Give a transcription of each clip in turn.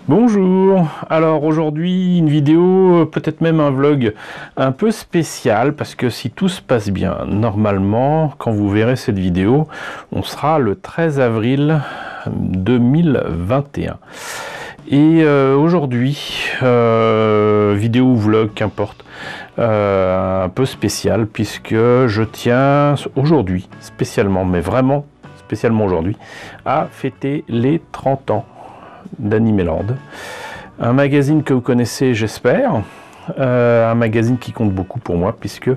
Bonjour, alors aujourd'hui une vidéo, peut-être même un vlog un peu spécial parce que si tout se passe bien, normalement quand vous verrez cette vidéo, on sera le 13 avril 2021. Et aujourd'hui, vidéo ou vlog, qu'importe, un peu spécial puisque je tiens aujourd'hui, spécialement, mais vraiment spécialement aujourd'hui, à fêter les 30 ans d'Animeland, un magazine que vous connaissez, j'espère, un magazine qui compte beaucoup pour moi, puisque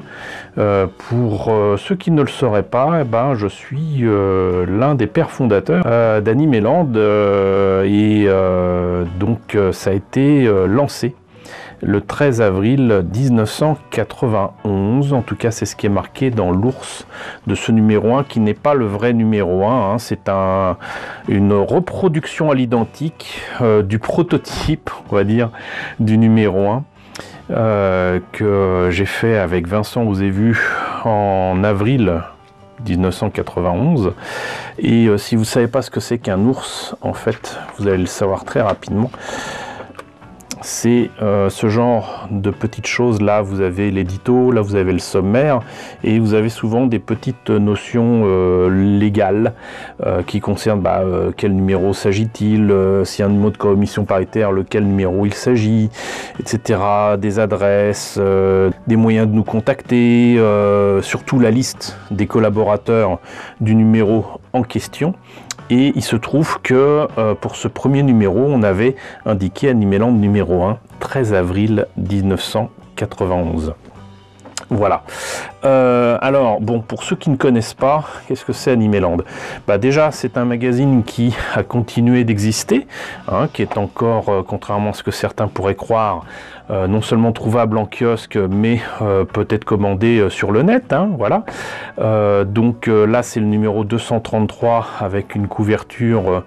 pour ceux qui ne le sauraient pas, je suis l'un des pères fondateurs d'Animeland, donc ça a été lancé le 13 avril 1991, en tout cas c'est ce qui est marqué dans l'ours de ce numéro 1, qui n'est pas le vrai numéro 1, hein. C'est une reproduction à l'identique du prototype, on va dire, du numéro 1, que j'ai fait avec Vincent, vous avez vu, en avril 1991. Et si vous ne savez pas ce que c'est qu'un ours, en fait, vous allez le savoir très rapidement. C'est ce genre de petites choses. Là vous avez l'édito, là vous avez le sommaire, et vous avez souvent des petites notions légales qui concernent quel numéro s'agit-il, si un numéro de commission paritaire, lequel numéro il s'agit, etc. Des adresses, des moyens de nous contacter, surtout la liste des collaborateurs du numéro en question. Et il se trouve que pour ce premier numéro, on avait indiqué Animeland numéro 1, 13 avril 1991. Voilà. Alors, bon, pour ceux qui ne connaissent pas, qu'est-ce que c'est Animeland? Déjà, c'est un magazine qui a continué d'exister, hein, qui est encore, contrairement à ce que certains pourraient croire, non seulement trouvable en kiosque, mais peut-être commandé sur le net, hein, voilà. Donc là, c'est le numéro 233 avec une couverture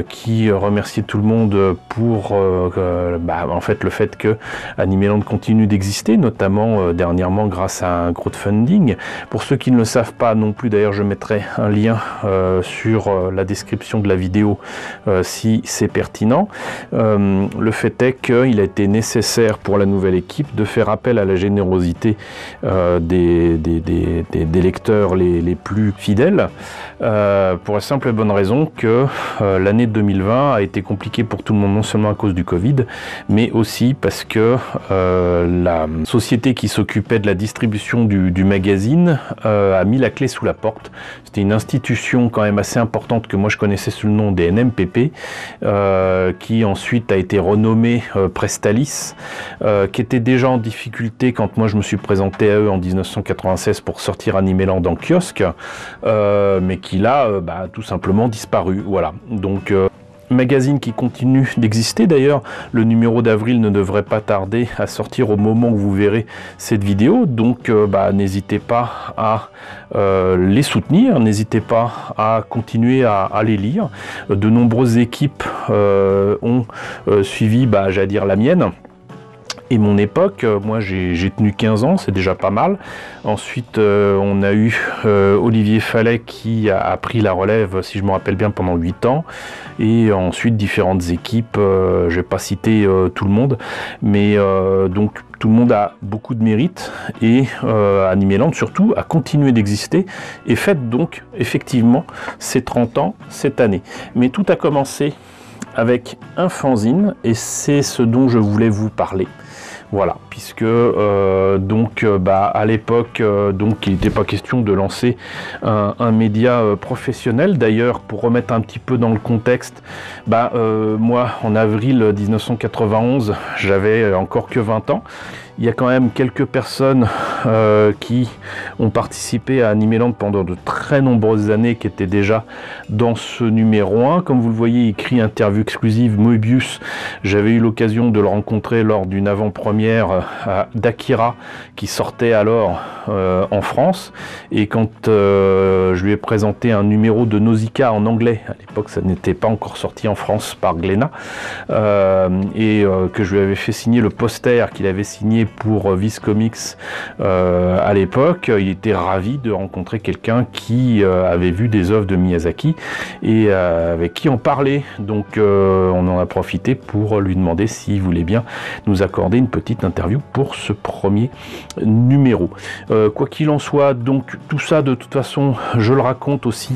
qui remercie tout le monde pour en fait le fait que Animeland continue d'exister, notamment dernièrement grâce à un crowdfunding. Pour ceux qui ne le savent pas non plus, d'ailleurs, je mettrai un lien sur la description de la vidéo si c'est pertinent. Le fait est qu'il a été nécessaire pour la nouvelle équipe de faire appel à la générosité des lecteurs les plus fidèles, pour la simple et bonne raison que l'année 2020 a été compliquée pour tout le monde, non seulement à cause du Covid, mais aussi parce que la société qui s'occupait de la distribution du magazine a mis la clé sous la porte. C'était une institution quand même assez importante que moi je connaissais sous le nom des NMPP, qui ensuite a été renommée Prestalis, qui était déjà en difficulté quand moi je me suis présenté à eux en 1996 pour sortir Animeland en kiosque, mais qui là a tout simplement disparu. Voilà, donc magazine qui continue d'exister. D'ailleurs, le numéro d'avril ne devrait pas tarder à sortir au moment où vous verrez cette vidéo, donc n'hésitez pas à les soutenir, n'hésitez pas à continuer à les lire. De nombreuses équipes ont suivi, j'allais dire, la mienne et mon époque. Moi j'ai tenu 15 ans, c'est déjà pas mal. Ensuite on a eu Olivier Fallet qui a pris la relève, si je me rappelle bien, pendant 8 ans, et ensuite différentes équipes, je vais pas citer tout le monde, mais donc tout le monde a beaucoup de mérite, et Animeland surtout a continué d'exister et fête donc effectivement ses 30 ans cette année. Mais tout a commencé avec un fanzine, et c'est ce dont je voulais vous parler. Voilà, puisque à l'époque, il n'était pas question de lancer un média professionnel. D'ailleurs, pour remettre un petit peu dans le contexte, moi, en avril 1991, j'avais encore que 20 ans. Il y a quand même quelques personnes qui ont participé à Animeland pendant de très nombreuses années, qui étaient déjà dans ce numéro 1. Comme vous le voyez, écrit interview exclusive, Moebius. J'avais eu l'occasion de le rencontrer lors d'une avant-première d'Akira qui sortait alors en France, et quand je lui ai présenté un numéro de Nausicaa en anglais, à l'époque ça n'était pas encore sorti en France par Glénat, et que je lui avais fait signer le poster qu'il avait signé pour Viz Comics à l'époque, il était ravi de rencontrer quelqu'un qui avait vu des œuvres de Miyazaki et avec qui on parlait. Donc on en a profité pour lui demander s'il voulait bien nous accorder une petite interview pour ce premier numéro. Quoi qu'il en soit, donc tout ça de toute façon je le raconte aussi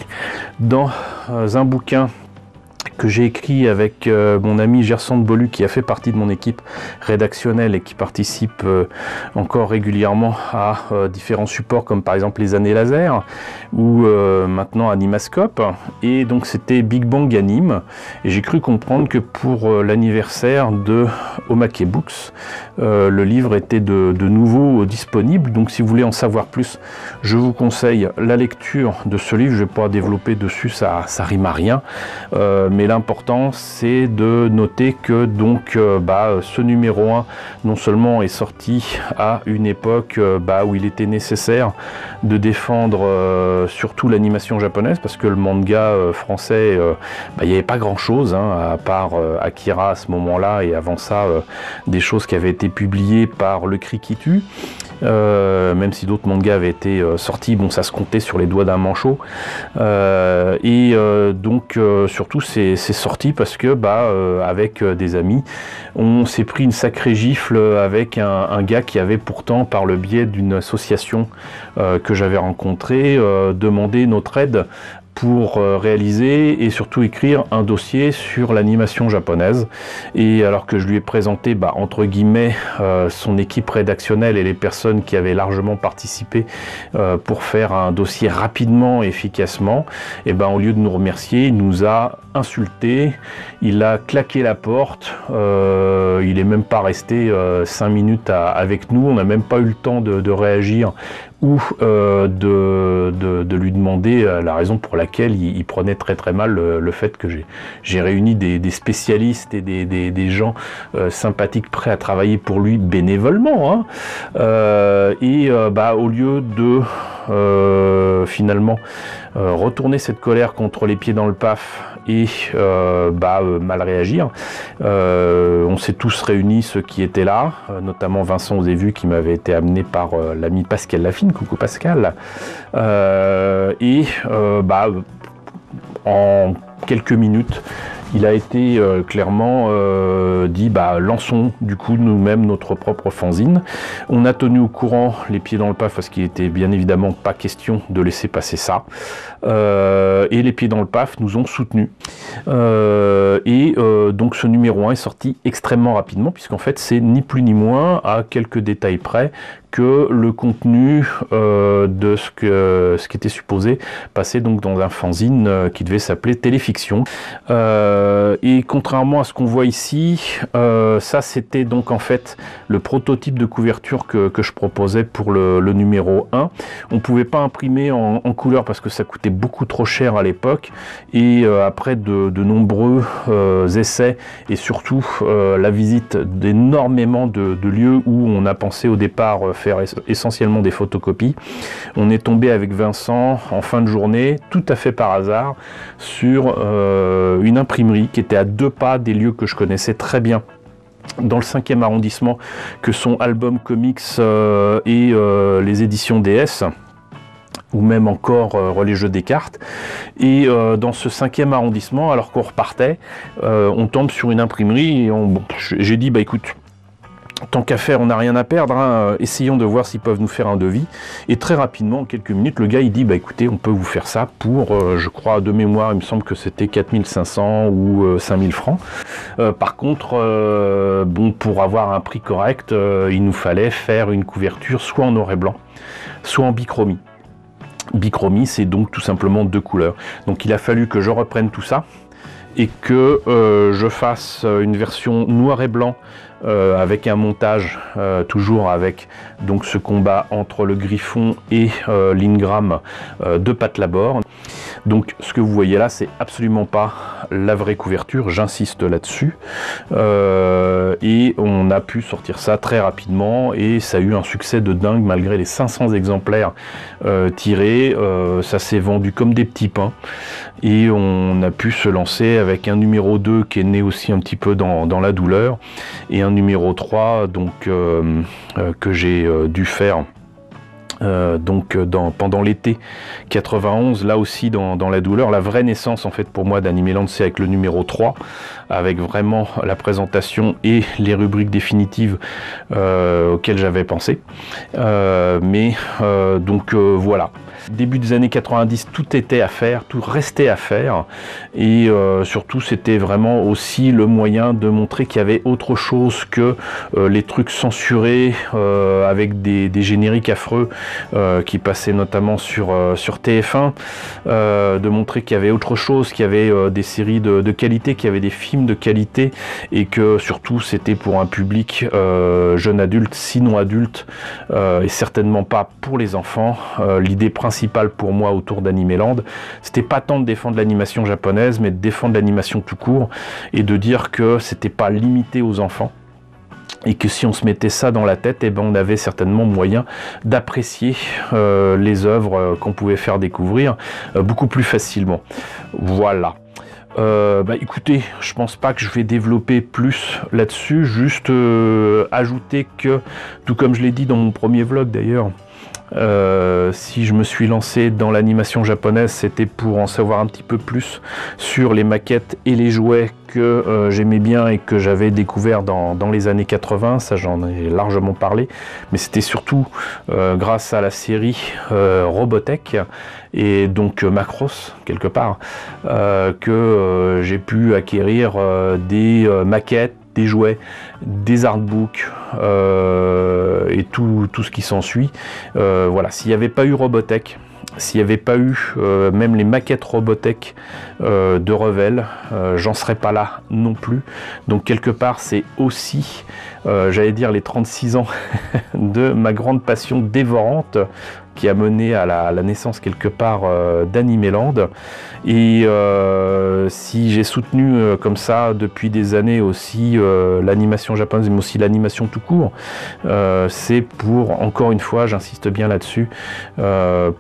dans un bouquin que j'ai écrit avec mon ami Gerson de Bolu, qui a fait partie de mon équipe rédactionnelle et qui participe encore régulièrement à différents supports comme par exemple les années laser ou maintenant Animascope. Et donc c'était Big Bang Anime, et j'ai cru comprendre que pour l'anniversaire de Omake Books, le livre était de nouveau disponible. Donc si vous voulez en savoir plus, je vous conseille la lecture de ce livre. Je vais pas développer dessus, ça rime à rien, mais l'important c'est de noter que donc ce numéro 1 non seulement est sorti à une époque où il était nécessaire de défendre surtout l'animation japonaise, parce que le manga français, il n'y avait pas grand chose à part Akira à ce moment là, et avant ça des choses qui avaient été publiées par le Cri qui tue. Même si d'autres mangas avaient été sortis, bon, ça se comptait sur les doigts d'un manchot. Donc surtout c'est sorti parce que avec des amis, on s'est pris une sacrée gifle avec un gars qui avait pourtant, par le biais d'une association que j'avais rencontrée, demandé notre aide pour réaliser et surtout écrire un dossier sur l'animation japonaise. Et alors que je lui ai présenté entre guillemets son équipe rédactionnelle et les personnes qui avaient largement participé pour faire un dossier rapidement et efficacement, et au lieu de nous remercier, il nous a insultés, il a claqué la porte, il est même pas resté 5 minutes avec nous, on n'a même pas eu le temps de réagir ou de lui demander la raison pour laquelle il prenait très très mal le fait que j'ai réuni des spécialistes et des gens sympathiques prêts à travailler pour lui bénévolement, au lieu de finalement retourner cette colère contre les pieds dans le paf et mal réagir, on s'est tous réunis, ceux qui étaient là, notamment Vincent Osévu qui m'avait été amené par l'ami Pascal Lafine, coucou Pascal, en quelques minutes il a été clairement dit lançons du coup nous-mêmes notre propre fanzine. On a tenu au courant les pieds dans le paf parce qu'il était bien évidemment pas question de laisser passer ça, et les pieds dans le paf nous ont soutenus, donc ce numéro 1 est sorti extrêmement rapidement, puisqu'en fait c'est ni plus ni moins, à quelques détails près, que le contenu de ce qui était supposé passer donc dans un fanzine qui devait s'appeler Téléfiction. Et contrairement à ce qu'on voit ici, ça c'était donc en fait le prototype de couverture que je proposais pour le numéro 1. On ne pouvait pas imprimer en couleur parce que ça coûtait beaucoup trop cher à l'époque, et après de nombreux essais et surtout la visite d'énormément de lieux où on a pensé au départ faire essentiellement des photocopies, on est tombé avec Vincent en fin de journée, tout à fait par hasard, sur une imprimerie qui était à 2 pas des lieux que je connaissais très bien dans le 5e arrondissement, que sont Album Comics et les éditions DS, ou même encore Relais Jeux des cartes. Et dans ce 5e arrondissement, alors qu'on repartait, on tombe sur une imprimerie et j'ai dit écoute, tant qu'à faire, on n'a rien à perdre, essayons de voir s'ils peuvent nous faire un devis. Et très rapidement, en quelques minutes, le gars il dit écoutez, on peut vous faire ça pour, je crois de mémoire, il me semble que c'était 4500 ou 5000 francs. Par contre, pour avoir un prix correct, il nous fallait faire une couverture soit en noir et blanc, soit en bichromie. Bichromie, c'est donc tout simplement 2 couleurs. Donc il a fallu que je reprenne tout ça et que je fasse une version noir et blanc avec un montage toujours avec donc ce combat entre le Griffon et l'Ingram de Pat Labor. Donc ce que vous voyez là, c'est absolument pas la vraie couverture, j'insiste là-dessus. Et on a pu sortir ça très rapidement et ça a eu un succès de dingue malgré les 500 exemplaires tirés. Ça s'est vendu comme des petits pains et on a pu se lancer avec un numéro 2 qui est né aussi un petit peu dans la douleur et un numéro 3 donc que j'ai dû faire pendant l'été 91, là aussi dans la douleur. La vraie naissance en fait pour moi d'Animeland, c'est avec le numéro 3, avec vraiment la présentation et les rubriques définitives auxquelles j'avais pensé. Voilà. Début des années 90, tout était à faire, tout restait à faire et surtout c'était vraiment aussi le moyen de montrer qu'il y avait autre chose que les trucs censurés avec des génériques affreux qui passaient notamment sur TF1, de montrer qu'il y avait autre chose, qu'il y avait des séries de qualité, qu'il y avait des films de qualité et que surtout c'était pour un public jeune adulte, sinon adulte et certainement pas pour les enfants. L'idée principale pour moi autour d'Animeland, c'était pas tant de défendre l'animation japonaise, mais de défendre l'animation tout court et de dire que c'était pas limité aux enfants. Et que si on se mettait ça dans la tête, eh ben on avait certainement moyen d'apprécier les œuvres qu'on pouvait faire découvrir beaucoup plus facilement. Voilà. Écoutez, je pense pas que je vais développer plus là-dessus, juste ajouter que, tout comme je l'ai dit dans mon premier vlog d'ailleurs, si je me suis lancé dans l'animation japonaise, c'était pour en savoir un petit peu plus sur les maquettes et les jouets que j'aimais bien et que j'avais découvert dans les années 80, ça j'en ai largement parlé, mais c'était surtout grâce à la série Robotech et donc Macross quelque part que j'ai pu acquérir des maquettes, des jouets, des artbooks et tout ce qui s'ensuit. Voilà, s'il n'y avait pas eu Robotech, s'il n'y avait pas eu même les maquettes Robotech de Revell, j'en serais pas là non plus. Donc quelque part c'est aussi, j'allais dire, les 36 ans de ma grande passion dévorante qui a mené à la naissance quelque part d'Animeland. Et si j'ai soutenu comme ça depuis des années aussi l'animation japonaise, mais aussi l'animation tout court, c'est pour, encore une fois, j'insiste bien là-dessus,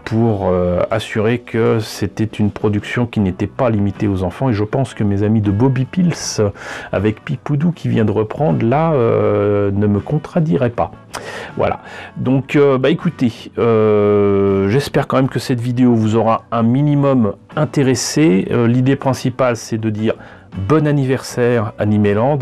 pour assurer que c'était une production qui n'était pas limitée aux enfants. Et je pense que mes amis de Bobby Pills, avec Pipoudou qui vient de reprendre, là, ne me contradiraient pas. Voilà, donc écoutez, j'espère quand même que cette vidéo vous aura un minimum intéressé. L'idée principale, c'est de dire bon anniversaire Animeland,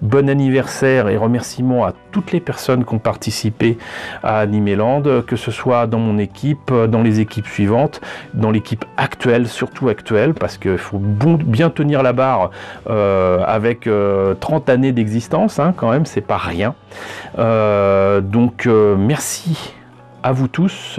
bon anniversaire et remerciements à toutes les personnes qui ont participé à Animeland, que ce soit dans mon équipe, dans les équipes suivantes, dans l'équipe actuelle, surtout actuelle, parce qu'il faut bien tenir la barre avec 30 années d'existence, hein, quand même, c'est pas rien. Merci à vous tous,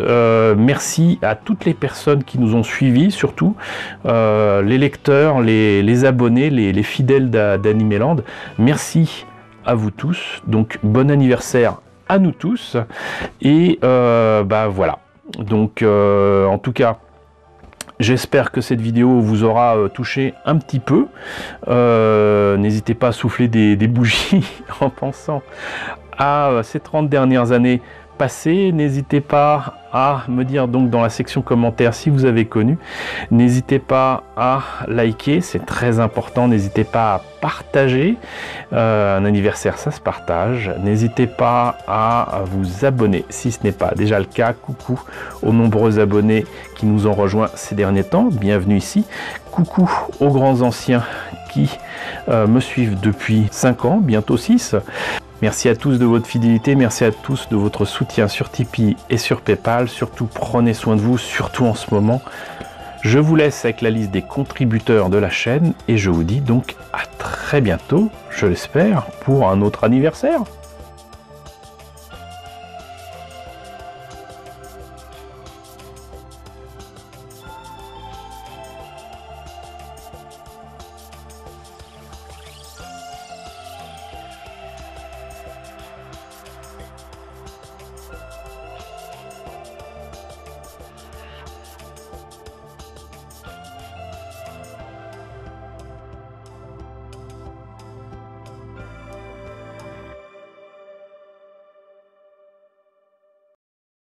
merci à toutes les personnes qui nous ont suivis, surtout les lecteurs, les abonnés, les fidèles d'Animeland. Merci à vous tous, donc bon anniversaire à nous tous, et voilà, donc en tout cas, j'espère que cette vidéo vous aura touché un petit peu. N'hésitez pas à souffler des bougies en pensant à ces 30 dernières années passées. N'hésitez pas à me dire donc dans la section commentaires si vous avez connu. N'hésitez pas à liker, c'est très important. N'hésitez pas à partager. Un anniversaire, ça se partage. N'hésitez pas à vous abonner si ce n'est pas déjà le cas. Coucou aux nombreux abonnés qui nous ont rejoints ces derniers temps. Bienvenue ici. Coucou aux grands anciens qui me suivent depuis 5 ans, bientôt 6. Merci à tous de votre fidélité, merci à tous de votre soutien sur Tipeee et sur Paypal. Surtout, prenez soin de vous, surtout en ce moment. Je vous laisse avec la liste des contributeurs de la chaîne et je vous dis donc à très bientôt, je l'espère, pour un autre anniversaire.